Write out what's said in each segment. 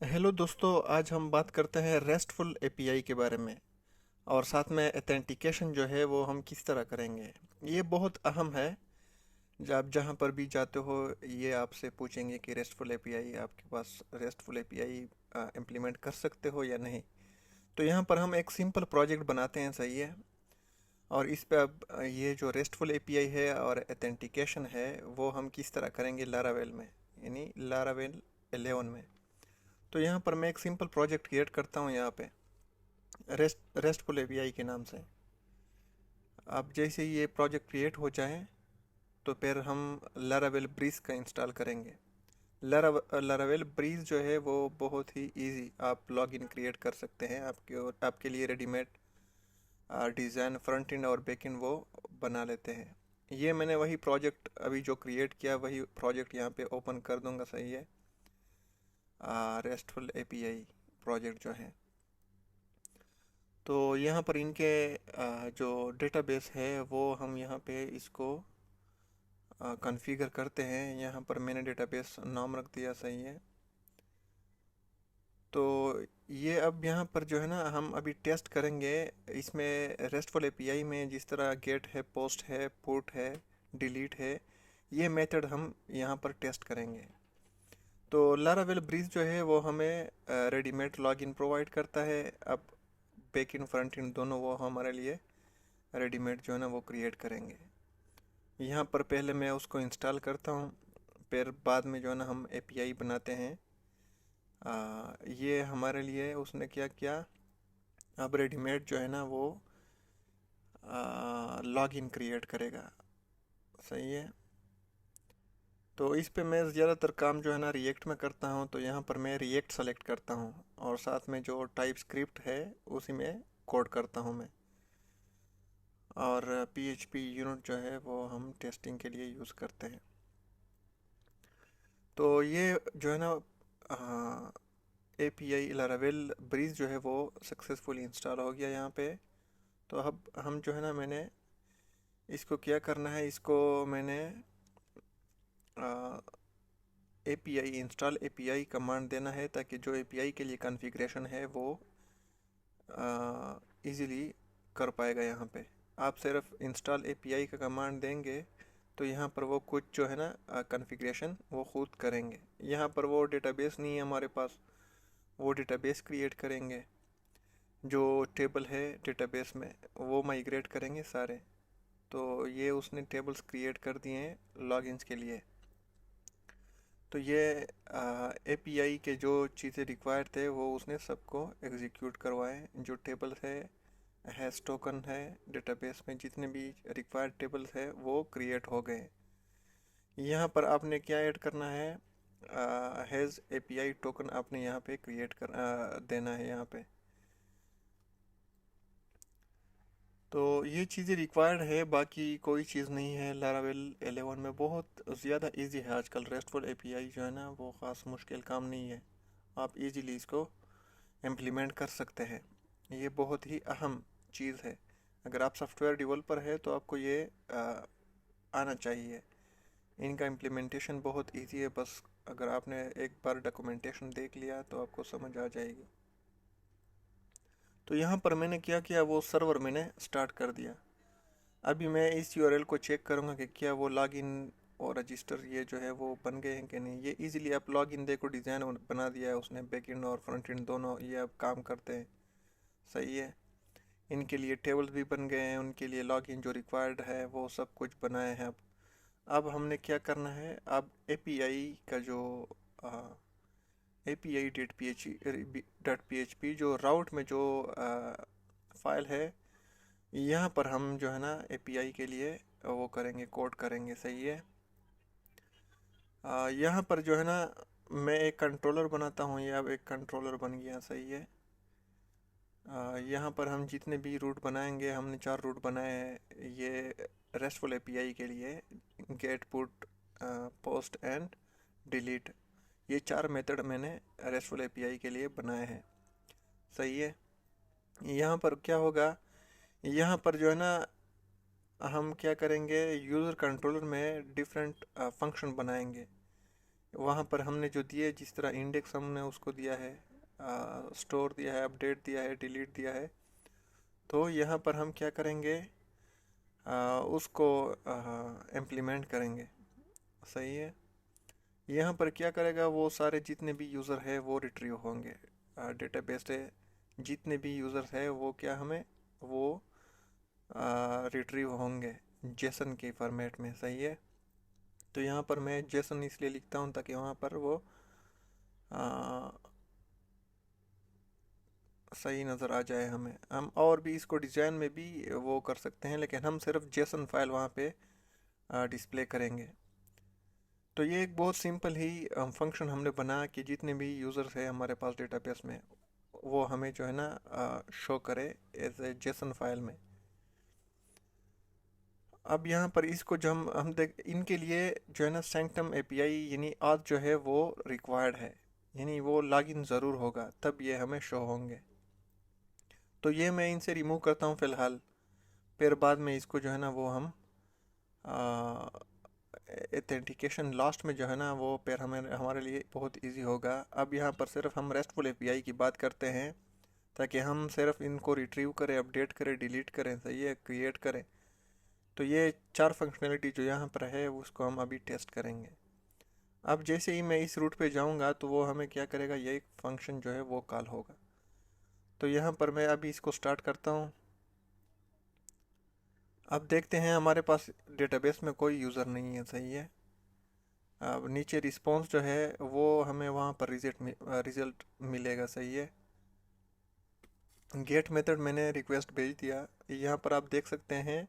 Hello दोस्तों, आज हम बात करते हैं रेस्टफुल एपीआई के बारे में। और साथ में ऑथेंटिकेशन जो है वो हम किस तरह करेंगे। ये बहुत अहम है। जब आप जहाँ पर भी जाते हो ये आपसे पूछेंगे कि रेस्टफुल एपीआई, आपके पास रेस्टफुल एपीआई इम्प्लीमेंट कर सकते हो या नहीं। तो यहाँ पर हम एक सिंपल प्रोजेक्ट बनाते हैं, सही है। और इस पे अब ये जो रेस्टफुल एपीआई है और ऑथेंटिकेशन है वो हम किस तरह करेंगे लारावेल में, यानी लारावेल 11 में। तो यहाँ पर मैं एक सिंपल प्रोजेक्ट क्रिएट करता हूँ यहाँ पे रेस्टफुल एपीआई के नाम से। अब जैसे ही ये प्रोजेक्ट क्रिएट हो जाए तो फिर हम लारावेल ब्रीज का इंस्टॉल करेंगे। लारावेल ब्रीज जो है वो बहुत ही इजी, आप लॉगिन क्रिएट कर सकते हैं। आपके लिए रेडीमेड डिज़ाइन फ्रंट एंड और बैक एंड वो बना लेते हैं। ये मैंने वही प्रोजेक्ट अभी जो क्रिएट किया वही प्रोजेक्ट यहाँ पे ओपन कर दूंगा, सही है। रेस्टफुल एपीआई प्रोजेक्ट जो है, तो यहाँ पर इनके जो डेटाबेस है वो हम यहाँ पे इसको कॉन्फ़िगर करते हैं। यहाँ पर मैंने डेटाबेस नाम रख दिया, सही है। तो ये अब यहाँ पर जो है ना हम अभी टेस्ट करेंगे इसमें रेस्टफुल एपीआई में। जिस तरह गेट है, पोस्ट है, पुट है, डिलीट है, ये मेथड हम यहाँ पर टेस्ट करेंगे। तो लारावेल ब्रीज जो है वो हमें रेडीमेड लॉगिन प्रोवाइड करता है। अब बैक इन फ्रंट इन दोनों वो हमारे लिए रेडीमेड जो है ना वो क्रिएट करेंगे। यहाँ पर पहले मैं उसको इंस्टॉल करता हूँ, फिर बाद में जो है ना हम एपीआई बनाते हैं। ये हमारे लिए उसने क्या किया, अब रेडीमेड जो है ना वो लॉगिन क्रिएट करेगा, सही है। तो इस पे मैं ज़्यादातर काम जो है ना रिएक्ट में करता हूँ, तो यहाँ पर मैं रिएक्ट सेलेक्ट करता हूँ और साथ में जो टाइप स्क्रिप्ट है उसी में कोड करता हूँ मैं। और पीएचपी यूनिट जो है वो हम टेस्टिंग के लिए यूज़ करते हैं। तो ये जो है ना एपीआई लारावेल ब्रीज जो है वो सक्सेसफुली इंस्टॉल हो गया यहाँ पे। तो अब हम जो है ना मैंने इसको क्या करना है, इसको मैंने एपीआई इंस्टॉल एपीआई कमांड देना है ताकि जो एपीआई के लिए कॉन्फ़िगरेशन है वो इजीली कर पाएगा। यहाँ पे आप सिर्फ इंस्टॉल एपीआई का कमांड देंगे तो यहाँ पर वो कुछ जो है ना कॉन्फ़िगरेशन वो खुद करेंगे। यहाँ पर वो डेटाबेस नहीं है हमारे पास, वो डेटाबेस क्रिएट करेंगे। जो टेबल है डेटाबेस में वो माइग्रेट करेंगे सारे। तो ये उसने टेबल्स क्रिएट कर दिए हैं लॉगिन्स के लिए। तो ये एपीआई के जो चीज़ें रिक्वायर्ड थे वो उसने सबको एग्जीक्यूट करवाए। जो टेबल्स है, हैश टोकन है, डेटाबेस में जितने भी रिक्वायर्ड टेबल्स है वो क्रिएट हो गए। यहाँ पर आपने क्या ऐड करना है, हैज़ एपीआई टोकन आपने यहाँ पे क्रिएट कर देना है यहाँ पे। तो ये चीज़ें रिक्वायर्ड है, बाकी कोई चीज़ नहीं है। लारावेल 11 में बहुत ज़्यादा इजी है आजकल। रेस्टफुल एपीआई जो है ना वो ख़ास मुश्किल काम नहीं है, आप इजीली इसको इम्प्लीमेंट कर सकते हैं। ये बहुत ही अहम चीज़ है। अगर आप सॉफ्टवेयर डेवलपर है तो आपको ये आना चाहिए। इनका इम्प्लीमेंटेशन बहुत इजी है, बस अगर आपने एक बार डॉक्यूमेंटेशन देख लिया तो आपको समझ आ जाएगी। तो यहाँ पर मैंने क्या किया, वो सर्वर मैंने स्टार्ट कर दिया। अभी मैं इस यूआरएल को चेक करूँगा कि क्या वो लॉगिन और रजिस्टर ये जो है वो बन गए हैं कि नहीं। ये इजीली आप लॉगिन देखो डिज़ाइन बना दिया है उसने, बैक एंड और फ्रंट एंड दोनों ये अब काम करते हैं, सही है। इनके लिए टेबल्स भी बन गए हैं, उनके लिए लॉगिन जो रिक्वायर्ड है वो सब कुछ बनाए हैं। अब हमने क्या करना है, अब एपीआई का जो API dot P H P जो राउट में जो फाइल है, यहाँ पर हम जो है ना एपीआई के लिए वो करेंगे, कोड करेंगे, सही है। यहाँ पर जो है ना मैं एक कंट्रोलर बनाता हूँ, ये अब एक कंट्रोलर बन गया, सही है। यहाँ पर हम जितने भी रूट बनाएंगे, हमने 4 रूट बनाए हैं ये रेस्टफुल एपीआई के लिए। Get, put, post and delete, ये 4 मेथड मैंने रेस्टफुल एपीआई के लिए बनाए हैं, सही है। यहाँ पर क्या होगा, यहाँ पर जो है ना हम क्या करेंगे, यूज़र कंट्रोलर में डिफरेंट फंक्शन बनाएंगे। वहाँ पर हमने जो दिए, जिस तरह इंडेक्स हमने उसको दिया है, स्टोर दिया है, अपडेट दिया है, डिलीट दिया है, तो यहाँ पर हम क्या करेंगे, उसको इम्प्लीमेंट करेंगे। सही है। यहाँ पर क्या करेगा, वो सारे जितने भी यूज़र है वो रिट्रीव होंगे। डेटाबेस से जितने भी यूज़र्स है वो क्या हमें वो रिट्रीव होंगे जेसन के फॉर्मेट में। सही है। तो यहाँ पर मैं जेसन इसलिए लिखता हूँ ताकि वहाँ पर वो आ, सही नज़र आ जाए हमें। हम और भी इसको डिज़ाइन में भी वो कर सकते हैं, लेकिन हम सिर्फ जेसन फाइल वहाँ पे डिस्प्ले करेंगे। तो ये एक बहुत सिंपल ही फंक्शन हमने बना कि जितने भी यूज़र्स है हमारे पास डेटाबेस में वो हमें जो है ना शो करे एज ए जेसन फाइल में। अब यहाँ पर इसको जो हम देख, इनके लिए जो है ना सैंक्टम एपीआई यानी आज जो है वो रिक्वायर्ड है, यानी वो लॉगिन ज़रूर होगा तब ये हमें शो होंगे। तो ये मैं इनसे रिमूव करता हूँ फ़िलहाल, फिर बाद में इसको जो है ना वो हम ऑथेंटिकेशन लास्ट में जो है ना वो फिर हमें हमारे लिए बहुत इजी होगा। अब यहाँ पर सिर्फ हम रेस्टफुल एपीआई की बात करते हैं ताकि हम सिर्फ इनको रिट्रीव करें, अपडेट करें, डिलीट करें, सही है, क्रिएट करें। तो ये चार फंक्शनैलिटी जो यहाँ पर है उसको हम अभी टेस्ट करेंगे। अब जैसे ही मैं इस रूट पे जाऊँगा तो वो हमें क्या करेगा, ये एक फंक्शन जो है वो कॉल होगा। तो यहाँ पर मैं अभी इसको स्टार्ट करता हूँ। अब देखते हैं हमारे पास डेटाबेस में कोई यूज़र नहीं है। सही है। अब नीचे रिस्पॉन्स जो है वो हमें वहाँ पर रिजल्ट मिलेगा। सही है। गेट मेथड मैंने रिक्वेस्ट भेज दिया। यहाँ पर आप देख सकते हैं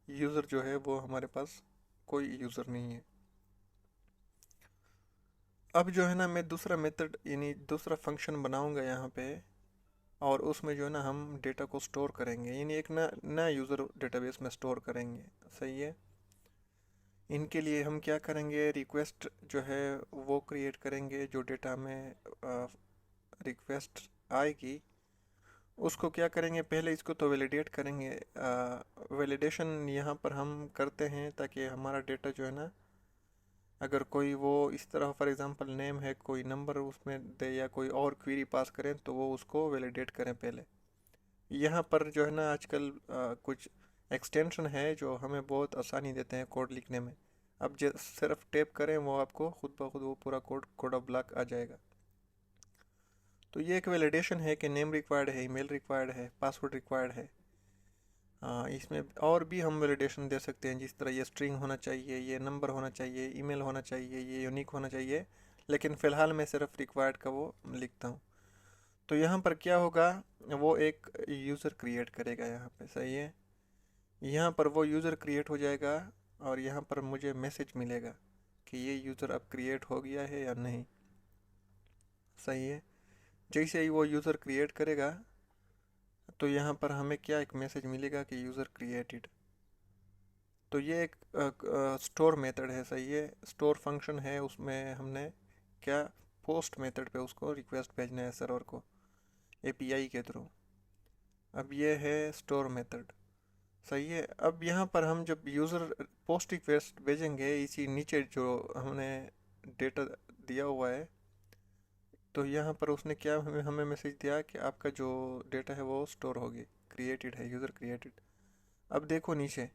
यूज़र जो है वो हमारे पास कोई यूज़र नहीं है। अब जो है ना मैं दूसरा मेथड यानी दूसरा फंक्शन बनाऊंगा यहाँ पे, और उसमें जो है ना हम डेटा को स्टोर करेंगे, यानी एक नया यूज़र डेटाबेस में स्टोर करेंगे। सही है। इनके लिए हम क्या करेंगे, रिक्वेस्ट जो है वो क्रिएट करेंगे। जो डेटा में रिक्वेस्ट आएगी उसको क्या करेंगे, पहले इसको तो वैलिडेट करेंगे। वैलिडेशन यहाँ पर हम करते हैं ताकि हमारा डेटा जो है ना, अगर कोई वो इस तरह फॉर एग्जांपल नेम है, कोई नंबर उसमें दे या कोई और क्वेरी पास करें तो वो उसको वैलिडेट करें पहले। यहाँ पर जो है ना आजकल कुछ एक्सटेंशन है जो हमें बहुत आसानी देते हैं कोड लिखने में। अब जो सिर्फ टैप करें वो आपको खुद ब खुद वो पूरा कोड ऑफ ब्लॉक आ जाएगा। तो ये एक वैलिडेशन है कि नेम रिक्वायर्ड है, ईमेल रिक्वायर्ड है, पासवर्ड रिक्वायर्ड है। इसमें और भी हम वैलिडेशन दे सकते हैं, जिस तरह ये स्ट्रिंग होना चाहिए, ये नंबर होना चाहिए, ईमेल होना चाहिए, ये यूनिक होना चाहिए। लेकिन फ़िलहाल मैं सिर्फ रिक्वायर्ड का वो लिखता हूँ। तो यहाँ पर क्या होगा, वो एक यूज़र क्रिएट करेगा यहाँ पे। सही है। यहाँ पर वो यूज़र क्रिएट हो जाएगा और यहाँ पर मुझे मैसेज मिलेगा कि ये यूज़र अब क्रिएट हो गया है या नहीं। सही है। जैसे ही वो यूज़र क्रिएट करेगा तो यहाँ पर हमें क्या एक मैसेज मिलेगा कि यूज़र क्रिएटेड। तो ये एक स्टोर मेथड है। सही है। स्टोर फंक्शन है, उसमें हमने क्या पोस्ट मेथड पे उसको रिक्वेस्ट भेजना है सर्वर को एपीआई के थ्रू। अब ये है स्टोर मेथड। सही है। अब यहाँ पर हम जब यूज़र पोस्ट रिक्वेस्ट भेजेंगे, इसी नीचे जो हमने डेटा दिया हुआ है, तो यहाँ पर उसने क्या हमें हमें मैसेज दिया कि आपका जो डेटा है वो स्टोर होगी, क्रिएटेड है, यूज़र क्रिएटेड। अब देखो नीचे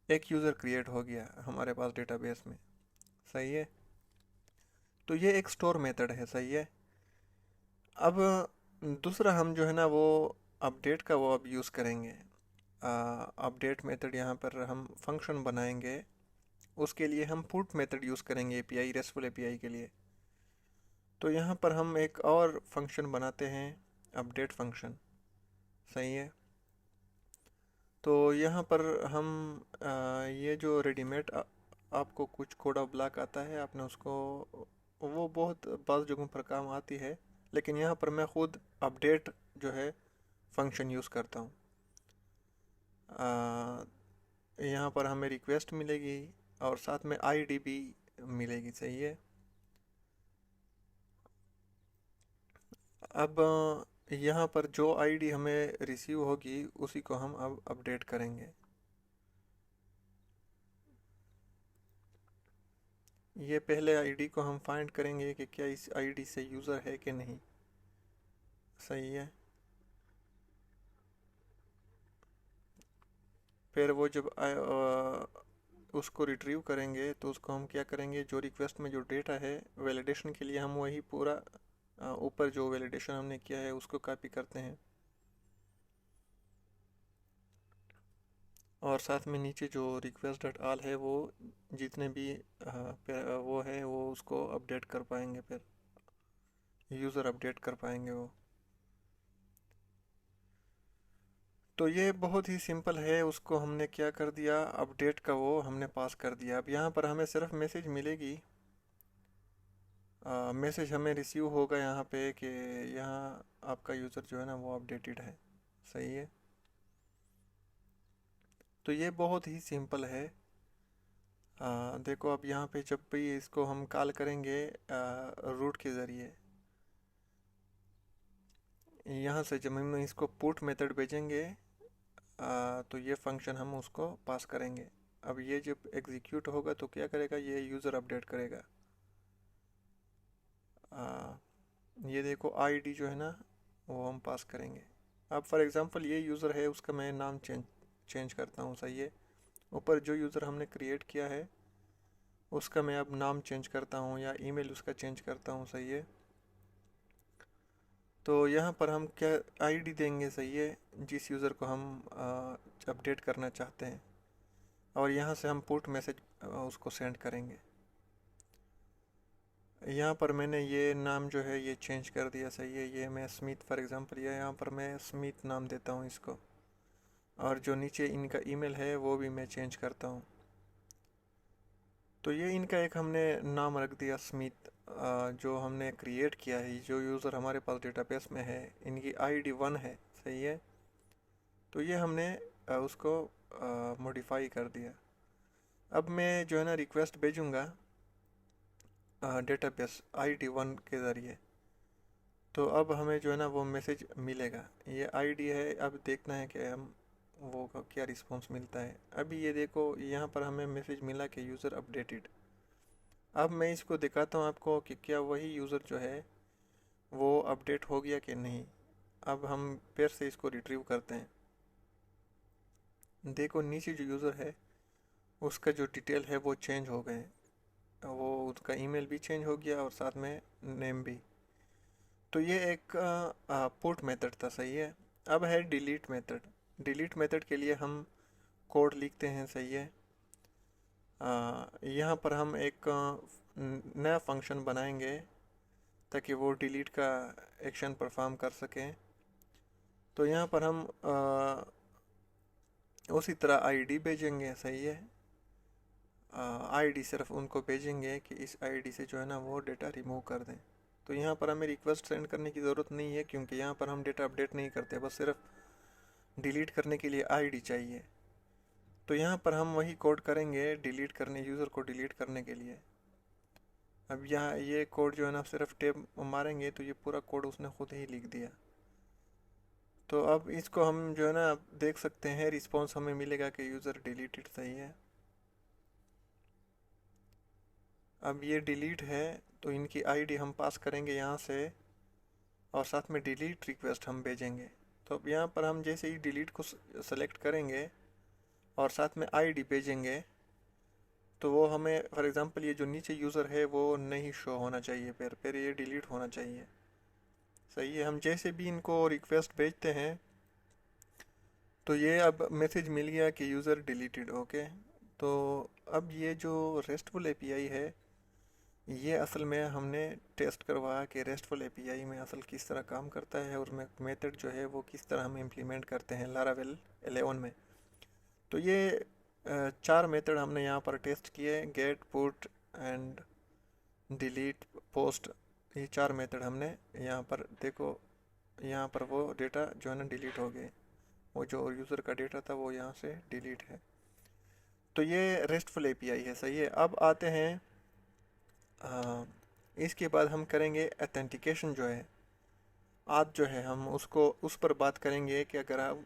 एक यूज़र क्रिएट हो गया हमारे पास डेटाबेस में। सही है। तो ये एक स्टोर मेथड है। सही है। अब दूसरा हम जो है ना वो अपडेट का वो अब यूज़ करेंगे। अपडेट मेथड यहाँ पर हम फंक्शन बनाएंगे, उसके लिए हम पुट मेथड यूज़ करेंगे एपीआई, रेस्टफुल एपीआई के लिए। तो यहाँ पर हम एक और फंक्शन बनाते हैं, अपडेट फंक्शन। सही है। तो यहाँ पर हम ये जो रेडीमेड आपको कुछ कोड ऑफ ब्लॉक आता है, आपने उसको वो बहुत बाज़ जगहों पर काम आती है, लेकिन यहाँ पर मैं खुद अपडेट जो है फंक्शन यूज़ करता हूँ। यहाँ पर हमें रिक्वेस्ट मिलेगी और साथ में आईडी भी मिलेगी। सही है। अब यहाँ पर जो आईडी हमें रिसीव होगी उसी को हम अब अपडेट करेंगे। ये पहले आईडी को हम फाइंड करेंगे कि क्या इस आईडी से यूज़र है कि नहीं। सही है। फिर वो जब उसको रिट्रीव करेंगे तो उसको हम क्या करेंगे, जो रिक्वेस्ट में जो डेटा है वैलिडेशन के लिए, हम वही पूरा ऊपर जो वैलिडेशन हमने किया है उसको कॉपी करते हैं, और साथ में नीचे जो रिक्वेस्ट डॉट ऑल है वो जितने भी वो है वो उसको अपडेट कर पाएंगे, फिर यूज़र अपडेट कर पाएंगे वो। तो ये बहुत ही सिंपल है, उसको हमने क्या कर दिया, अपडेट का वो हमने पास कर दिया। अब यहाँ पर हमें सिर्फ मैसेज मिलेगी, मैसेज हमें रिसीव होगा यहाँ पे कि यहाँ आपका यूज़र जो है ना वो अपडेटेड है। सही है। तो ये बहुत ही सिंपल है। देखो अब यहाँ पे जब भी इसको हम कॉल करेंगे रूट के ज़रिए, यहाँ से जब हम इसको पुट मेथड भेजेंगे तो ये फंक्शन हम उसको पास करेंगे। अब ये जब एग्जीक्यूट होगा तो क्या करेगा, ये यूज़र अपडेट करेगा। ये देखो आईडी जो है ना वो हम पास करेंगे। अब फॉर एग्ज़ाम्पल ये यूज़र है, उसका मैं नाम चेंज करता हूँ। सही है। ऊपर जो यूज़र हमने क्रिएट किया है उसका मैं अब नाम चेंज करता हूँ या ईमेल उसका चेंज करता हूँ। सही है। तो यहाँ पर हम क्या आईडी देंगे, सही है, जिस यूज़र को हम अपडेट करना चाहते हैं, और यहाँ से हम पुट मैसेज उसको सेंड करेंगे। यहाँ पर मैंने ये नाम जो है ये चेंज कर दिया। सही है। ये मैं स्मिथ फॉर एग्ज़ाम्पल, ये यहाँ पर मैं स्मिथ नाम देता हूँ इसको, और जो नीचे इनका ईमेल है वो भी मैं चेंज करता हूँ। तो ये इनका एक हमने नाम रख दिया स्मिथ, जो हमने क्रिएट किया है, जो यूज़र हमारे पास डेटाबेस में है, इनकी आईडी 1 है। सही है। तो ये हमने उसको मॉडिफाई कर दिया। अब मैं जो है ना रिक्वेस्ट भेजूँगा डेटाबेस आईडी 1 के ज़रिए, तो अब हमें जो है ना वो मैसेज मिलेगा। ये आईडी है, अब देखना है कि हम वो क्या रिस्पॉन्स मिलता है। अभी ये देखो यहाँ पर हमें मैसेज मिला कि यूज़र अपडेटेड। अब मैं इसको दिखाता हूँ आपको कि क्या वही यूज़र जो है वो अपडेट हो गया कि नहीं। अब हम फिर से इसको रिट्रीव करते हैं। देखो नीचे जो यूज़र है उसका जो डिटेल है वो चेंज हो गए, वो उसका ईमेल भी चेंज हो गया और साथ में नेम भी। तो ये एक पुट मेथड था। सही है। अब है डिलीट मेथड। डिलीट मेथड के लिए हम कोड लिखते हैं। सही है। यहाँ पर हम एक नया फंक्शन बनाएंगे ताकि वो डिलीट का एक्शन परफॉर्म कर सकें। तो यहाँ पर हम उसी तरह आईडी भेजेंगे। सही है। आईडी सिर्फ उनको भेजेंगे कि इस आईडी से जो है ना वो डेटा रिमूव कर दें। तो यहाँ पर हमें रिक्वेस्ट सेंड करने की ज़रूरत नहीं है, क्योंकि यहाँ पर हम डेटा अपडेट नहीं करते, बस सिर्फ डिलीट करने के लिए आईडी चाहिए। तो यहाँ पर हम वही कोड करेंगे डिलीट करने, यूज़र को डिलीट करने के लिए। अब यहाँ ये कोड जो है ना सिर्फ टैब मारेंगे तो ये पूरा कोड उसने खुद ही लिख दिया। तो अब इसको हम जो है ना देख सकते हैं, रिस्पॉन्स हमें मिलेगा कि यूज़र डिलीटेड। सही है। अब ये डिलीट है तो इनकी आईडी हम पास करेंगे यहाँ से, और साथ में डिलीट रिक्वेस्ट हम भेजेंगे। तो अब यहाँ पर हम जैसे ही डिलीट को सेलेक्ट करेंगे और साथ में आईडी भेजेंगे तो वो हमें फॉर एग्ज़ाम्पल ये जो नीचे यूज़र है वो नहीं शो होना चाहिए, फिर ये डिलीट होना चाहिए। सही है। हम जैसे भी इनको रिक्वेस्ट भेजते हैं तो ये अब मैसेज मिल गया कि यूज़र डिलीटेड। ओके। तो अब ये जो रेस्टफुल एपीआई है ये असल में हमने टेस्ट करवाया कि रेस्टफुल एपीआई में असल किस तरह काम करता है, और मेथड जो है वो किस तरह हम इम्प्लीमेंट करते हैं लारावेल 11 में। तो ये 4 मेथड हमने यहाँ पर टेस्ट किए, get, put and delete, post. ये 4 मेथड हमने यहाँ पर देखो, यहाँ पर वो डेटा जो है ना डिलीट हो गए, वो जो यूज़र का डेटा था वो यहाँ से डिलीट है। तो ये रेस्टफुल एपीआई है। सही है। अब आते हैं इसके बाद हम करेंगे ऑथेंटिकेशन जो है। आज जो है हम उसको उस पर बात करेंगे कि अगर आप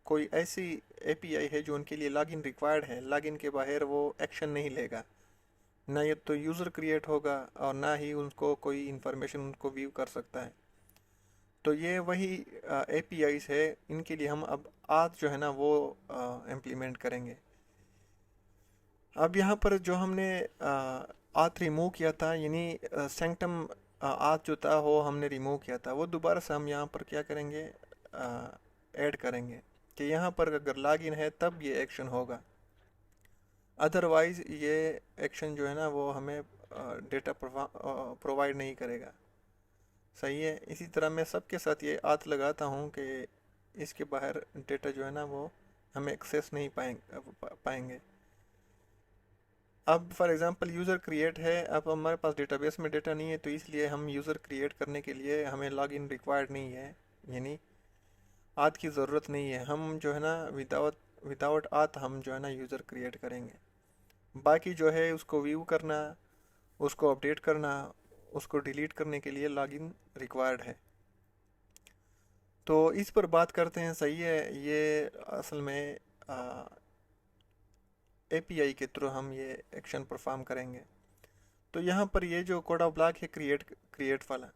कोई ऐसी एपीआई है जो उनके लिए लॉगिन रिक्वायर्ड है, लॉगिन के बाहर वो एक्शन नहीं लेगा, ना ये तो यूज़र क्रिएट होगा और ना ही उनको कोई इंफॉर्मेशन उनको व्यू कर सकता है। तो ये वही एपीआईज है, इनके लिए हम अब आज जो है ना वो इम्प्लीमेंट करेंगे। अब यहाँ पर जो हमने आथ रिमूव किया था, यानी सेंक्टम आथ जो था वो हमने रिमूव किया था, वो दोबारा से हम यहाँ पर क्या करेंगे, ऐड करेंगे कि यहाँ पर अगर लॉगिन है तब ये एक्शन होगा, अदरवाइज ये एक्शन जो है ना वो हमें डेटा प्रोवाइड नहीं करेगा। सही है। इसी तरह मैं सबके साथ ये आत लगाता हूँ कि इसके बाहर डेटा जो है ना वो हमें एक्सेस नहीं पाएंगे। अब फॉर एग्जांपल यूज़र क्रिएट है, अब हमारे पास डेटाबेस में डेटा नहीं है, तो इसलिए हम यूज़र क्रिएट करने के लिए हमें लॉगिन रिक्वायर्ड नहीं है, यानी आत की ज़रूरत नहीं है। हम जो है ना विदाउट विदाउट आत हम जो है ना यूज़र क्रिएट करेंगे। बाकी जो है उसको व्यू करना, उसको अपडेट करना, उसको डिलीट करने के लिए लॉगिन रिक्वायर्ड है। तो इस पर बात करते हैं। सही है। ये असल में एपीआई के थ्रू हम ये एक्शन परफॉर्म करेंगे। तो यहाँ पर ये जो कोड ऑफ ब्लॉक है क्रिएट क्रिएट वाला,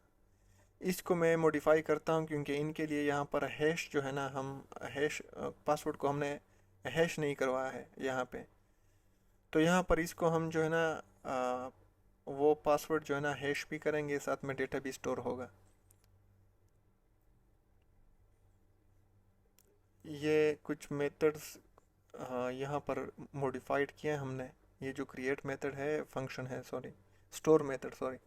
इसको मैं मॉडिफाई करता हूँ क्योंकि इनके लिए यहाँ पर हैश जो है ना, हम हैश पासवर्ड को हमने हैश नहीं करवाया है यहाँ पे। तो यहाँ पर इसको हम जो है ना वो पासवर्ड जो है ना हैश भी करेंगे, साथ में डेटा भी स्टोर होगा। ये कुछ मेथड्स यहाँ पर मॉडिफाइड किए हैं हमने। ये जो क्रिएट मेथड है, फंक्शन है, सॉरी स्टोर मेथड, सॉरी,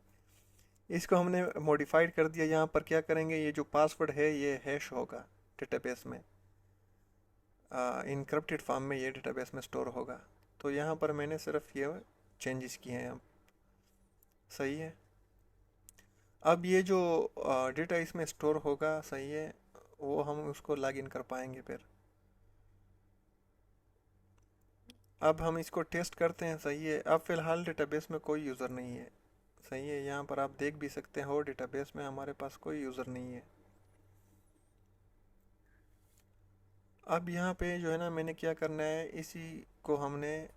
इसको हमने मॉडिफाइड कर दिया। यहाँ पर क्या करेंगे, ये जो पासवर्ड है ये हैश होगा डेटाबेस में, इनक्रप्टेड फॉर्म में ये डेटाबेस में स्टोर होगा। तो यहाँ पर मैंने सिर्फ ये चेंजेस किए हैं अब। सही है। अब ये जो डेटा इसमें स्टोर होगा, सही है, वो हम उसको लॉगिन कर पाएंगे फिर। अब हम इसको टेस्ट करते हैं। सही है। अब फिलहाल डेटाबेस में कोई यूज़र नहीं है। सही है। यहाँ पर आप देख भी सकते हो डेटाबेस में हमारे पास कोई यूज़र नहीं है। अब यहाँ पे जो है ना मैंने क्या करना है, इसी को हमने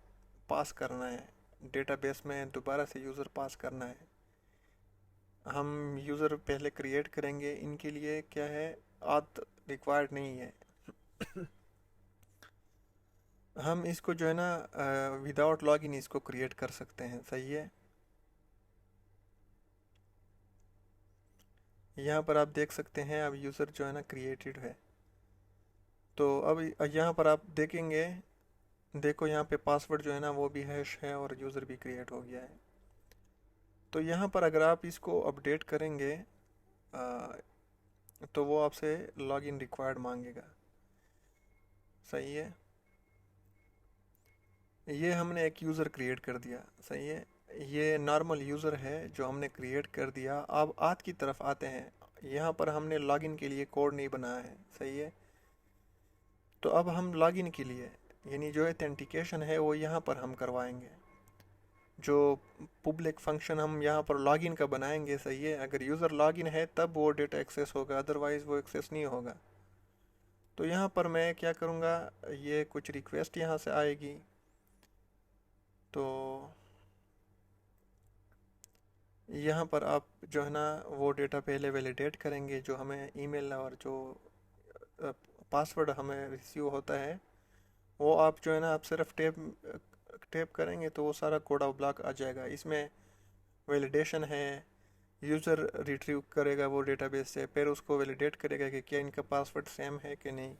पास करना है डेटाबेस में, दोबारा से यूज़र पास करना है। हम यूज़र पहले क्रिएट करेंगे, इनके लिए क्या है, आथ रिक्वायर्ड नहीं है। हम इसको जो है ना विदाउट लॉगिन इसको क्रिएट कर सकते हैं। सही है। यहाँ पर आप देख सकते हैं अब यूज़र जो है ना क्रिएटेड है। तो अब यहाँ पर आप देखेंगे, देखो यहाँ पे पासवर्ड जो है ना वो भी हैश है और यूज़र भी क्रिएट हो गया है। तो यहाँ पर अगर आप इसको अपडेट करेंगे तो वो आपसे लॉगिन रिक्वायर्ड मांगेगा। सही है। ये हमने एक यूज़र क्रिएट कर दिया। सही है। ये नॉर्मल यूज़र है जो हमने क्रिएट कर दिया। अब आज की तरफ आते हैं। यहाँ पर हमने लॉगिन के लिए कोड नहीं बनाया है। सही है। तो अब हम लॉगिन के लिए, यानी जो ऑथेंटिकेशन है वो यहाँ पर हम करवाएंगे। जो पब्लिक फंक्शन हम यहाँ पर लॉगिन का बनाएंगे। सही है। अगर यूज़र लॉगिन है तब वो डेटा एक्सेस होगा, अदरवाइज़ वो एक्सेस नहीं होगा। तो यहाँ पर मैं क्या करूँगा, ये कुछ रिक्वेस्ट यहाँ से आएगी, तो यहाँ पर आप जो है ना वो डेटा पहले वैलिडेट करेंगे, जो हमें ईमेल और जो पासवर्ड हमें रिसीव होता है, वो आप जो है ना आप सिर्फ टैप करेंगे तो वो सारा कोड ऑफ ब्लॉक आ जाएगा। इसमें वैलिडेशन है, यूज़र रिट्रीव करेगा वो डेटाबेस से, फिर उसको वैलिडेट करेगा कि क्या इनका पासवर्ड सेम है कि नहीं।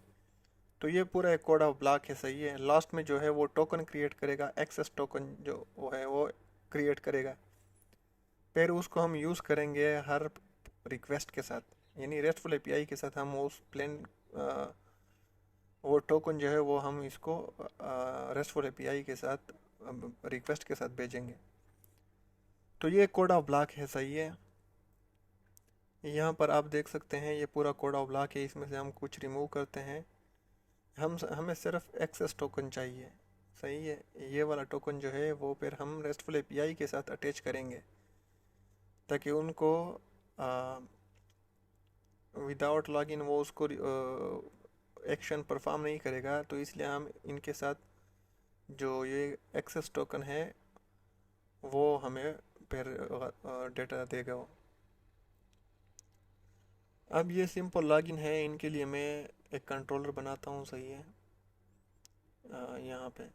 तो ये पूरा एक कोड ऑफ ब्लॉक है। सही है। लास्ट में जो है वो टोकन क्रिएट करेगा, एक्सेस टोकन जो वो है वो क्रिएट करेगा, फिर उसको हम यूज़ करेंगे हर रिक्वेस्ट के साथ, यानी रेस्टफुल एपीआई के साथ हम उस प्लेन वो टोकन जो है वो हम इसको रेस्टफुल एपीआई के साथ रिक्वेस्ट के साथ भेजेंगे। तो ये कोड ऑफ ब्लॉक है। सही है। यहाँ पर आप देख सकते हैं ये पूरा कोड ऑफ ब्लॉक है। इसमें से हम कुछ रिमूव करते हैं। हमें सिर्फ एक्सेस टोकन चाहिए। सही है। ये वाला टोकन जो है वो फिर हम रेस्टफुल एपीआई के साथ अटैच करेंगे, ताकि उनको विदाउट लॉगिन वो उसको एक्शन परफॉर्म नहीं करेगा। तो इसलिए हम इनके साथ जो ये एक्सेस टोकन है वो हमें फिर डेटा देगा वो। अब ये सिंपल लॉगिन है, इनके लिए मैं एक कंट्रोलर बनाता हूँ, सही है। यहाँ पे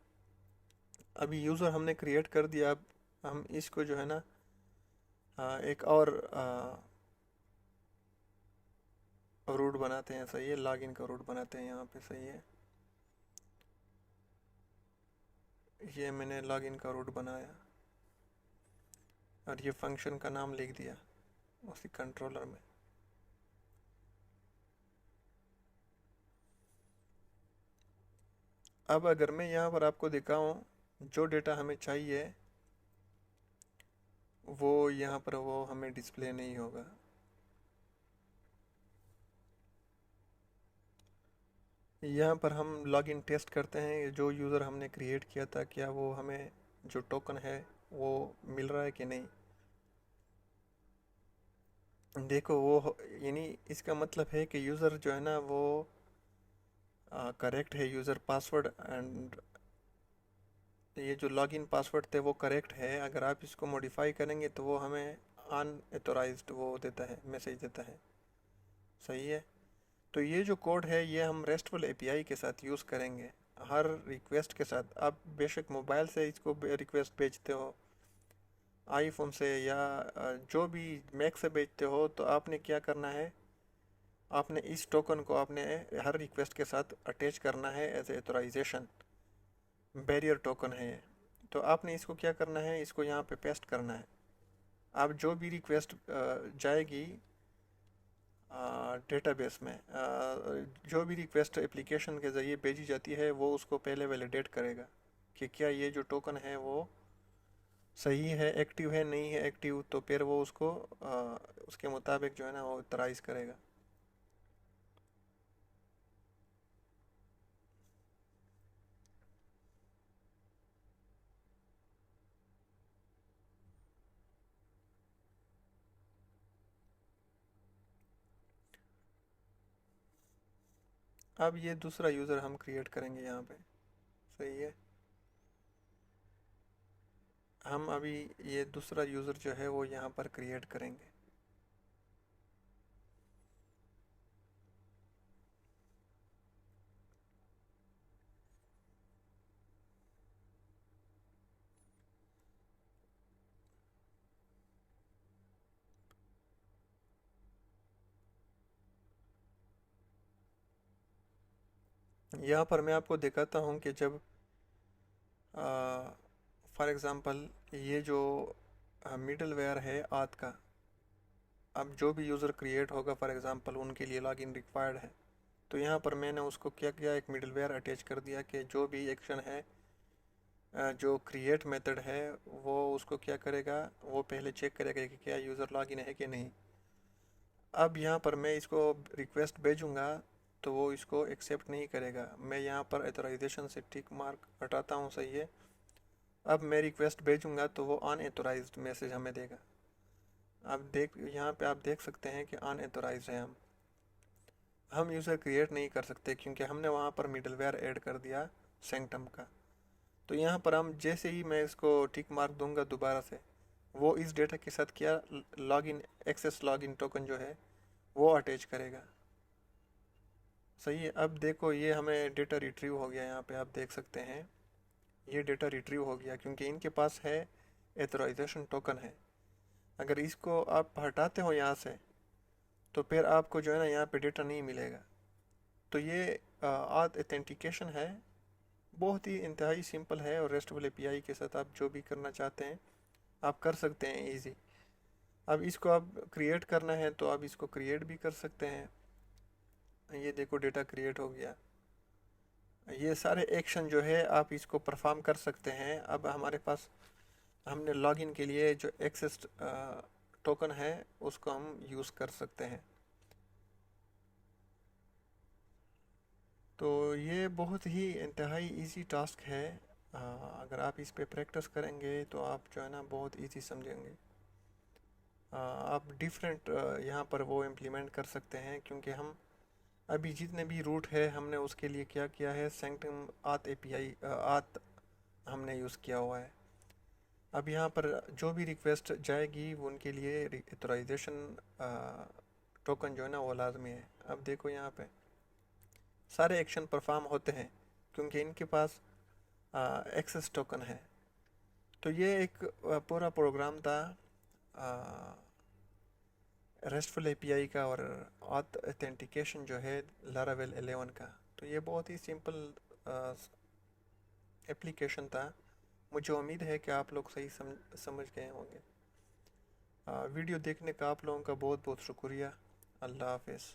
अभी यूज़र हमने क्रिएट कर दिया। अब हम इसको जो है ना एक और रूट बनाते हैं, सही है। लॉगिन का रूट बनाते हैं यहाँ पे, सही है। ये मैंने लॉगिन का रूट बनाया और ये फंक्शन का नाम लिख दिया उसी कंट्रोलर में। अब अगर मैं यहाँ पर आपको दिखाऊं, जो डेटा हमें चाहिए वो यहाँ पर वो हमें डिस्प्ले नहीं होगा। यहाँ पर हम लॉगिन टेस्ट करते हैं, जो यूज़र हमने क्रिएट किया था क्या वो हमें जो टोकन है वो मिल रहा है कि नहीं। देखो वो यानी इसका मतलब है कि यूज़र जो है ना वो करेक्ट है, यूज़र पासवर्ड एंड ये जो लॉगिन पासवर्ड थे वो करेक्ट है। अगर आप इसको मॉडिफाई करेंगे तो वो हमें अनएथोराइज्ड वो देता है, मैसेज देता है, सही है। तो ये जो कोड है ये हम रेस्टफुल एपीआई के साथ यूज़ करेंगे, हर रिक्वेस्ट के साथ। आप बेशक मोबाइल से इसको रिक्वेस्ट भेजते हो, आईफोन से या जो भी मैक से भेजते हो, तो आपने क्या करना है, आपने इस टोकन को आपने हर रिक्वेस्ट के साथ अटैच करना है एज एथोराइजेशन। बैरियर टोकन है ये। तो आपने इसको क्या करना है, इसको यहाँ पे पेस्ट करना है। आप जो भी रिक्वेस्ट जाएगी डेटाबेस में, जो भी रिक्वेस्ट एप्लीकेशन के ज़रिए भेजी जाती है वो उसको पहले वैलिडेट करेगा कि क्या ये जो टोकन है वो सही है, एक्टिव है, नहीं है एक्टिव। तो फिर वो उसको उसके मुताबिक जो है ना वो ऑथराइज करेगा। अब ये दूसरा यूज़र हम क्रिएट करेंगे यहाँ पे, सही है। हम अभी ये दूसरा यूज़र जो है वो यहाँ पर क्रिएट करेंगे। यहाँ पर मैं आपको दिखाता हूँ कि जब फॉर एग्ज़ाम्पल ये जो मिडल वेयर है आद का, अब जो भी यूज़र क्रिएट होगा फॉर एग्ज़ाम्पल उनके लिए लॉगिन रिक्वायर्ड है। तो यहाँ पर मैंने उसको क्या किया, एक मिडलवेयर अटैच कर दिया कि जो भी एक्शन है जो क्रिएट मेथड है वो उसको क्या करेगा, वो पहले चेक करेगा कि क्या यूज़र लॉगिन है कि नहीं। अब यहाँ पर मैं इसको रिक्वेस्ट भेजूँगा तो वो इसको एक्सेप्ट नहीं करेगा। मैं यहाँ पर ऑथराइजेशन से टिक मार्क हटाता हूँ, सही है। अब मैं रिक्वेस्ट भेजूँगा तो वो अनएथोराइज्ड मैसेज हमें देगा। अब देख यहाँ पे आप देख सकते हैं कि अनएथोराइज्ड है। हम यूज़र क्रिएट नहीं कर सकते क्योंकि हमने वहाँ पर मिडलवेयर ऐड कर दिया सेंक्टम का। तो यहाँ पर हम जैसे ही मैं इसको टिक मार्क दूंगा दोबारा से, वो इस डेटा के साथ क्या लॉगिन एक्सेस लॉगिन टोकन जो है वो अटैच करेगा, सही है। अब देखो ये हमें डेटा रिट्रीव हो गया, यहाँ पे आप देख सकते हैं ये डेटा रिट्रीव हो गया क्योंकि इनके पास है एथोराइजेशन टोकन है। अगर इसको आप हटाते हो यहाँ से तो फिर आपको जो है ना यहाँ पे डेटा नहीं मिलेगा। तो ये आद ऑथेंटिकेशन है, बहुत ही इंतहाई सिंपल है। और रेस्टफुल एपीआई के साथ आप जो भी करना चाहते हैं आप कर सकते हैं इजी। अब इसको आप क्रिएट करना है तो आप इसको क्रिएट भी कर सकते हैं। ये देखो डेटा क्रिएट हो गया। ये सारे एक्शन जो है आप इसको परफॉर्म कर सकते हैं। अब हमारे पास हमने लॉगिन के लिए जो एक्सेस टोकन है उसको हम यूज़ कर सकते हैं। तो ये बहुत ही इंतहाई इजी टास्क है। अगर आप इस पे प्रैक्टिस करेंगे तो आप जो है ना बहुत इजी समझेंगे। आप डिफरेंट यहाँ पर वो इम्प्लीमेंट कर सकते हैं क्योंकि हम अभी जितने भी रूट है हमने उसके लिए क्या किया है, सेंक्टम आत एपीआई आत हमने यूज़ किया हुआ है। अब यहाँ पर जो भी रिक्वेस्ट जाएगी वो उनके लिए ऑथराइजेशन टोकन जो है ना वो लाजमी है। अब देखो यहाँ पे सारे एक्शन परफॉर्म होते हैं क्योंकि इनके पास एक्सेस टोकन है। तो ये एक पूरा प्रोग्राम था रेस्टफुल एपीआई का और ऑथेंटिकेशन जो है लारावेल 11 का। तो ये बहुत ही सिंपल एप्लीकेशन था। मुझे उम्मीद है कि आप लोग सही समझ गए होंगे। वीडियो देखने का आप लोगों का बहुत बहुत शुक्रिया। अल्लाह हाफिज़।